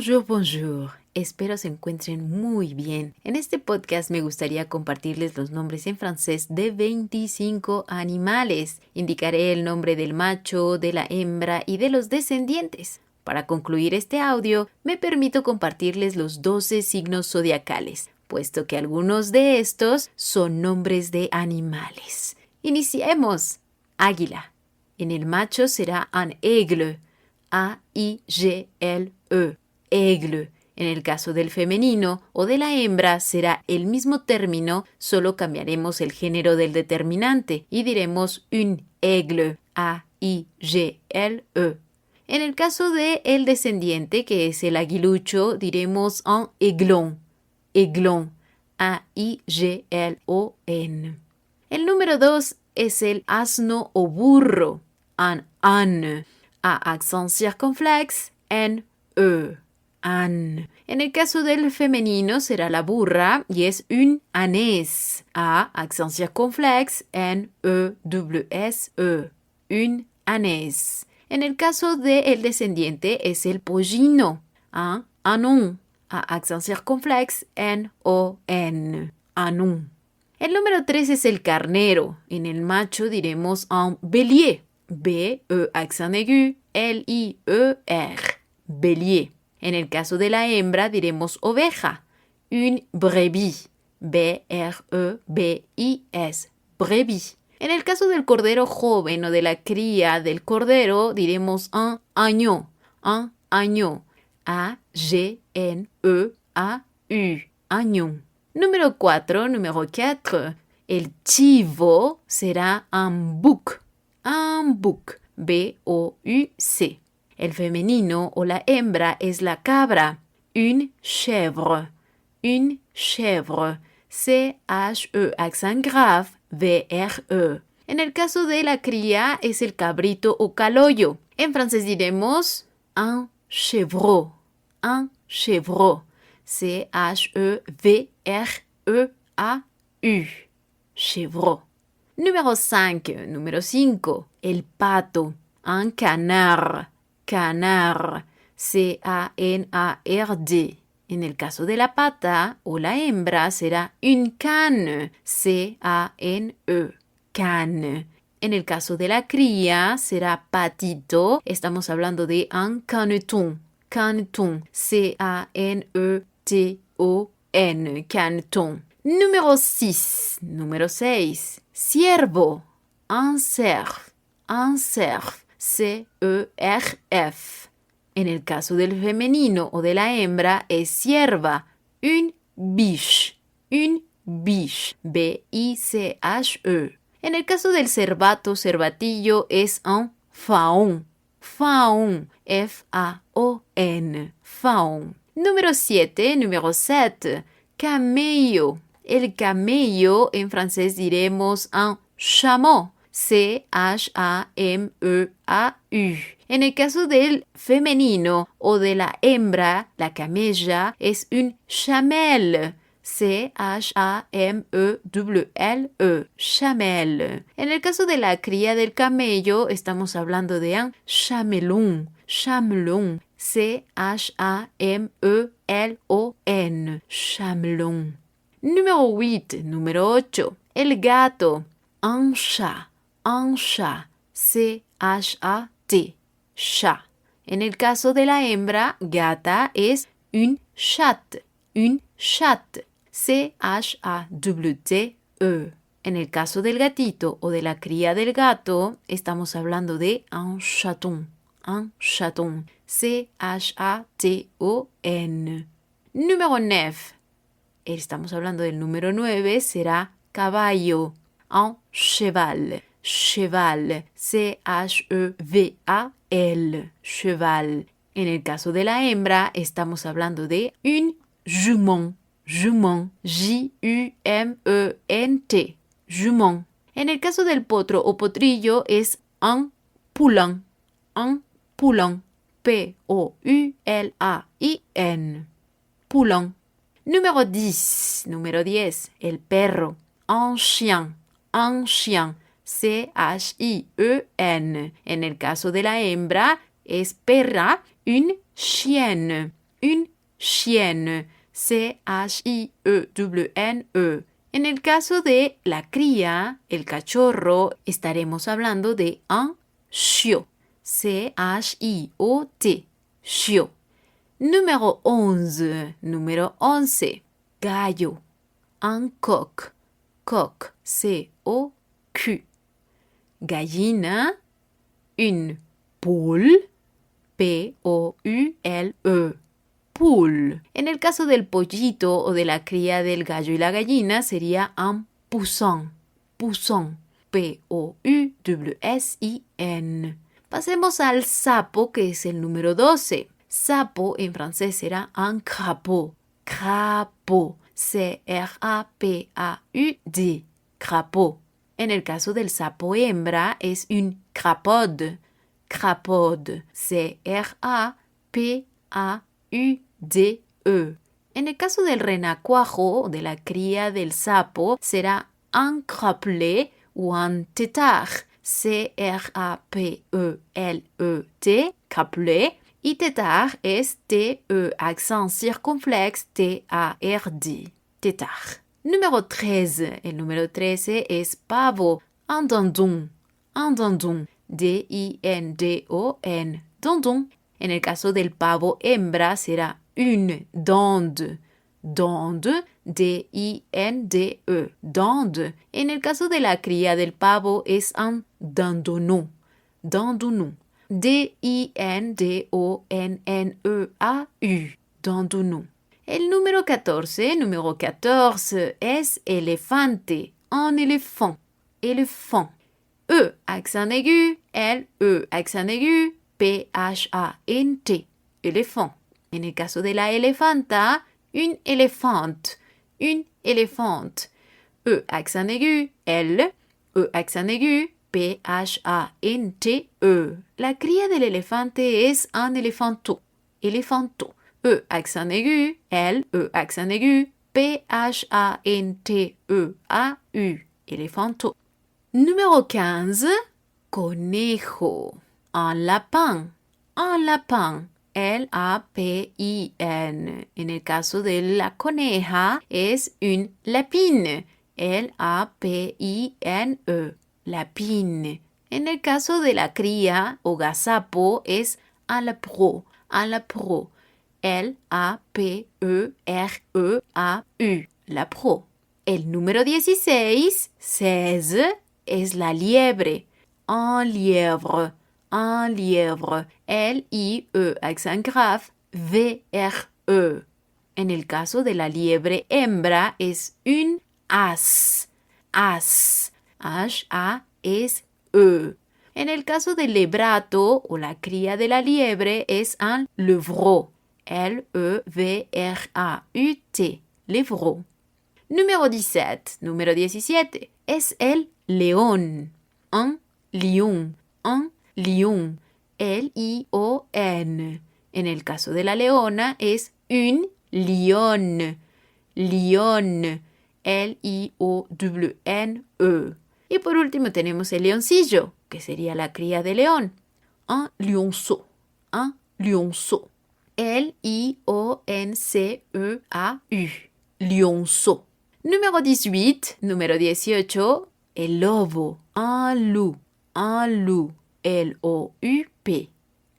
Bonjour, bonjour. Espero se encuentren muy bien. En este podcast me gustaría compartirles los nombres en francés de 25 animales. Indicaré el nombre del macho, de la hembra y de los descendientes. Para concluir este audio, me permito compartirles los 12 signos zodiacales, puesto que algunos de estos son nombres de animales. Iniciemos. Águila. En el macho será un aigle. A-I-G-L-E. Aigle. En el caso del femenino o de la hembra será el mismo término, solo cambiaremos el género del determinante y diremos un aigle. A-I-G-L-E. En el caso de el descendiente, que es el aguilucho, diremos un aiglon. Aiglon. A-I-G-L-O-N. El número 2 es el asno o burro. Un âne. A accent circonflexe, N-E. Âne. En el caso del femenino será la burra y es un ânesse. A accent circonflexe, N-E-S-S-E. Un ânesse. En el caso del descendiente es el pollino. Un ânon. A accent circonflexe, N-O-N. Ânon. El número 3 es el carnero. En el macho diremos un bélier. B-E accent aigu, L-I-E-R. Bélier. En el caso de la hembra diremos oveja. Une brebis. B-R-E-B-I-S. Brebis. En el caso del cordero joven o de la cría del cordero diremos un agneau. Un agneau. A-G-N-E-A-U. Agneau. Número 4, número 4. El chivo será un bouc. Un bouc. B-O-U-C. El femenino o la hembra es la cabra. Une chèvre. Une chèvre. C-H-E accent grave. V-R-E. En el caso de la cría es el cabrito o caloyo. En francés diremos un chevreau. Un chevreau. C-H-E-V-R-E-A-U. Chevreau. Número 5. Número 5. El pato. Un canard. Canard. C-A-N-A-R-D. En el caso de la pata o la hembra será une cane. C-A-N-E. Cane. En el caso de la cría será patito. Estamos hablando de un caneton. Caneton. C-A-N-E-T-O-N. Caneton. Número 6. Número 6. Ciervo. Un cerf. Un cerf. C-E-R-F. En el caso del femenino o de la hembra es cierva. Une biche. Une biche. B-I-C-H-E. En el caso del cervato, cervatillo es un faon. Faon. F-A-O-N. Faon. Número 7. Número 7. Camello. El camello en francés diremos un chameau. C-H-A-M-E-A-U. En el caso del femenino o de la hembra, la camella es un chamelle. C-H-A-M-E-L-L-E. Chamelle. En el caso de la cría del camello, estamos hablando de un chamelon. Chamelon. C-H-A-M-E-L-O-N. Chamelon. Número 8. Número 8. El gato. Un chat. Un chat. C-H-A-T. Chat. En el caso de la hembra, gata es une chatte. Une chatte. C-H-A-W-T-E. En el caso del gatito o de la cría del gato, estamos hablando de un chaton. Un chaton. C-H-A-T-O-N. Número 9. Estamos hablando del número 9, será caballo. Un cheval. Cheval. C-H-E-V-A-L. Cheval. En el caso de la hembra, estamos hablando de une jument. Jument. J-U-M-E-N-T. Jument. En el caso del potro o potrillo es un poulain. Un poulain. P-O-U-L-A-I-N. Poulain. Número 10. Número 10. El perro. Un chien. Un chien. C-H-I-E-N. En el caso de la hembra es perra, une chienne. une chienne. C-H-I-E-W-N-E. En el caso de la cría, el cachorro, estaremos hablando de un chiot. C-H-I-O-T. Chiot. Número 11. Número 11. Gallo. Un coq. Coq. C-O-Q. Gallina. Une poule. P-O-U-L-E. Poule. En el caso del pollito o de la cría del gallo y la gallina sería un poussin. Poussin. P-O-U-S-I-N. Pasemos al sapo, que es el número 12. Sapo en francés será un crapaud. Crapaud. C-R-A-P-A-U-D. Crapaud. En el caso del sapo hembra es un crapaud. Crapaud. C-R-A-P-A-U-D-E. En el caso del renacuajo o de la cría del sapo será un crapelet o un tétard. C-R-A-P-E-L-E-T. Crapelet. Y tétard es T-E accent circonflexe T-A-R-D. Tétard. Número 13. El número 13 es pavo. Un dindon. Un dindon. D-I-N-D-O-N. Dindon. En el caso del pavo hembra será une dinde. Dinde. D-I-N-D-E. Dinde. En el caso de la cría del pavo es un dindonon. Dindonon. D-I-N-D-O-N-N-E-A-U. Dindonon. El número 14 es elefante. Un éléphant. Éléphant. E, accent aigu, L-E, accent aigu, P-H-A-N-T. Éléphant. En el caso de la elefanta, une éléphante. Une éléphante. E, accent aigu, L, E, accent aigu, P-H-A-N-T-E. La cría del elefante es un elefanto. Elefanto. E, accent aigu, L, E, accent aigu, P-H-A-N-T-E-A-U. Elefanto. Número 15. Conejo. Un lapin. Un lapin. L-A-P-I-N. En el caso de la coneja es une lapine. L-A-P-I-N-E. Lapine. En el caso de la cría o gazapo es un lapro. Un lapro. L-A-P-E-R-E-A-U. Lapro. El número 16 es la liebre. Un lièvre. Un lièvre. L-I-E accent grave. V-R-E. En el caso de la liebre hembra es un as. As. H-A-S-E. En el caso del lebrato o la cría de la liebre es un levreau. L-E-V-R-A-U-T. Levreau. Número 17 es el león. Un lion. Un lion. L-I-O-N. En el caso de la leona es un lion. Lion. L-I-O-W-N-E. Y por último tenemos el leoncillo, que sería la cría de león. Un lionceau. Un lionceau. L-I-O-N-C-E-A-U. Lionceau. Número 18, el lobo. Un loup. Un loup. L-O-U-P.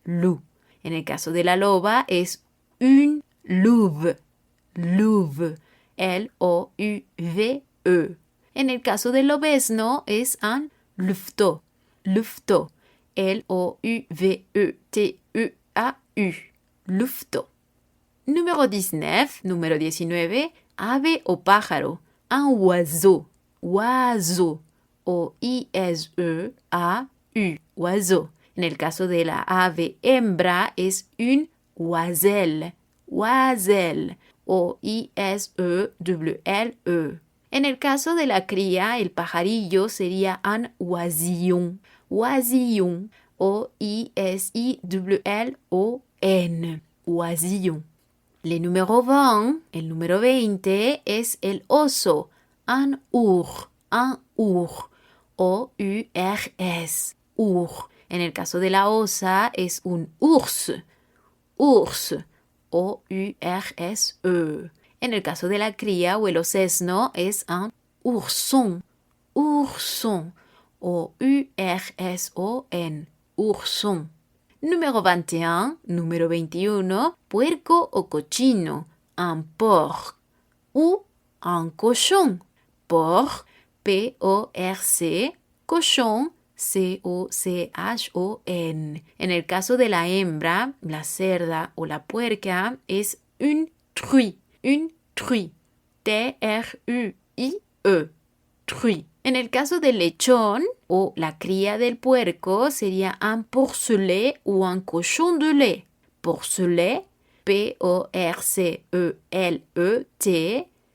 Loup. En el caso de la loba es une louve. Louve. L-O-U-V-E. En el caso del lobezno es un louveteau. Louveteau. L-O-U-V-E-T-E-A-U. Louveteau. Número 19, ave o pájaro. Un oiseau. Oiseau. O-I-S-E-A-U. Oiseau. En el caso de la ave hembra es une oiselle. Oiselle. O-I-S-E-W-L-E. En el caso de la cría, el pajarillo sería un oisillon. Oisillon. O-I-S-I-W-L-O-N. Oisillon. El número 20 es el oso. Un ours. Un ours. O-U-R-S. Ours. En el caso de la osa es un ours. Ours. P-O-U-R-S-E. En el caso de la cría o el ocesno es un ourson. Ourson. O-U-R-S-O-N. Ourson. Número 21, número 21, puerco o cochino, un porc ou un cochon. Porc, P-O-R-C, cochon, C-O-C-H-O-N. En el caso de la hembra, la cerda o la puerca es une truie, T-R-U-I-E, truie. En el caso del lechón o la cría del puerco sería un porcelet o un cochon de lait. Porcelet, P-O-R-C-E-L-E-T,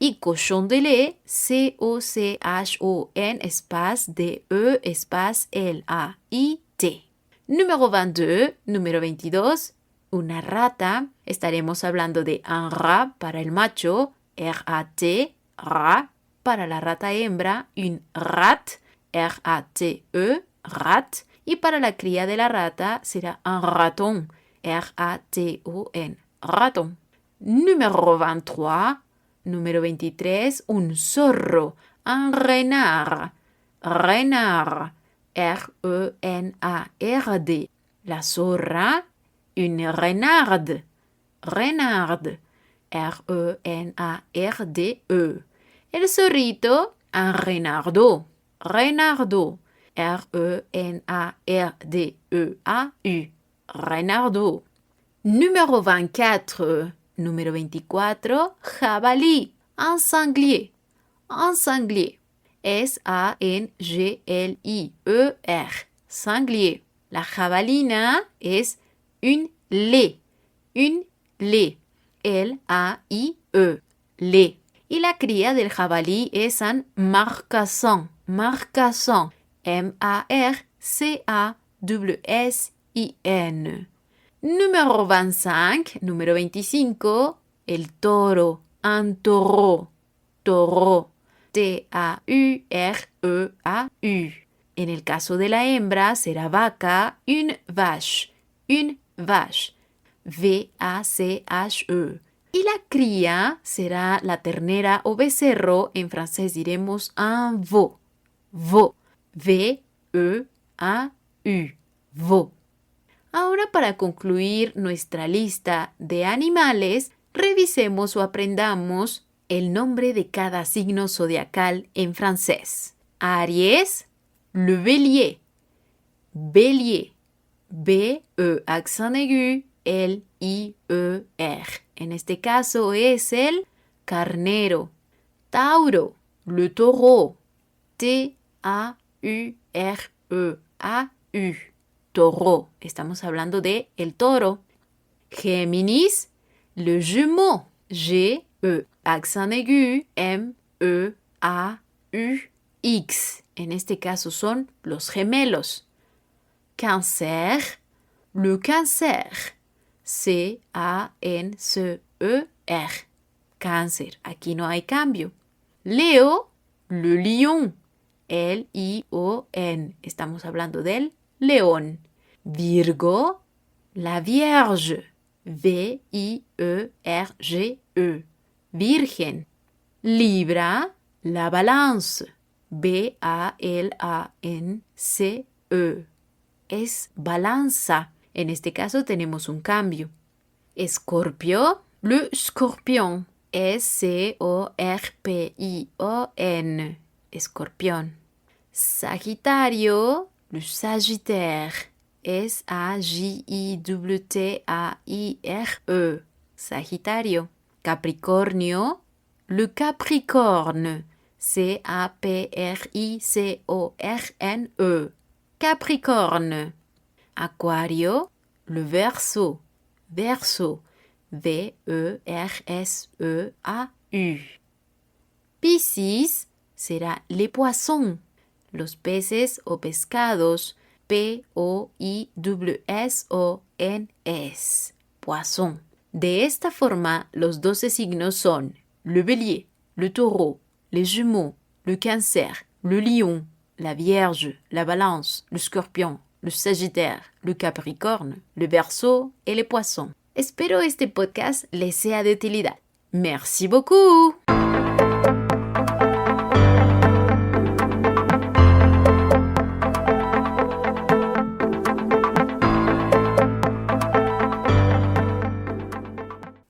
y cochon de lait, C-O-C-H-O-N, espace D-E, espace L-A-I-T. Número 22, número 22, una rata. Estaremos hablando de un rat para el macho, R-A-T, rat. Para la rata hembra, un rat, R-A-T-E, rat. Y para la cría de la rata será un raton, R-A-T-O-N, raton. Número 23, número 23, un zorro, un renard, renard, R-E-N-A-R-D. La zorra, une renarde, renarde, R-E-N-A-R-D-E. El zorrito, un renardo, renardo, R-E-N-A-R-D-E-A-U, renardo. Número 24, número 24, jabalí, un sanglier, un sanglier, S-A-N-G-L-I-E-R, sanglier. La jabalina es une lait, L-A-I-E, lait. Y la cría del jabalí es un marcassin, marcassin, M-A-R-C-A-W-S-I-N. Número 25, número 25, el toro, un taureau, taureau, T-A-U-R-E-A-U. En el caso de la hembra será vaca, une vache, V-A-C-H-E. Y la cría será la ternera o becerro, en francés diremos un veau, veau, V-E-A-U, veau. Ahora, para concluir nuestra lista de animales, revisemos o aprendamos el nombre de cada signo zodiacal en francés. Aries, le bélier, bélier, B-E accent aigu, L-I-E-R. En este caso es el carnero. Tauro, le taureau, T-A-U-R-E-A-U, taureau. Estamos hablando de el toro. Géminis, le jumeau, G-E accent aigu, M-E-A-U-X. En este caso son los gemelos. Cáncer, le cancer, C-A-N-C-E-R, cáncer, aquí no hay cambio. Leo, le lion, L-I-O-N, estamos hablando del león. Virgo, la vierge, V-I-E-R-G-E, virgen. Libra, la balance, B-A-L-A-N-C-E, es balanza. En este caso tenemos un cambio. Escorpio, le scorpion, S-C-O-R-P-I-O-N, escorpión. Sagitario, le sagittaire, S-A-J-I-T-A-I-R-E, Sagitario. Capricornio, le capricorne, C-A-P-R-I-C-O-R-N-E, Capricorne. Acuario, le Verseau, Verseau, V-E-R-S-E-A-U. Piscis será les poissons, los peces o pescados, P-O-I-S-S-O-N-S, poisson. De esta forma, los 12 signos son le bélier, le taureau, les jumeaux, le cancer, le lion, la vierge, la balance, le scorpion, le sagittaire, le capricorne, le verseau et les poissons. Espero este podcast les sea de utilidad. Merci beaucoup.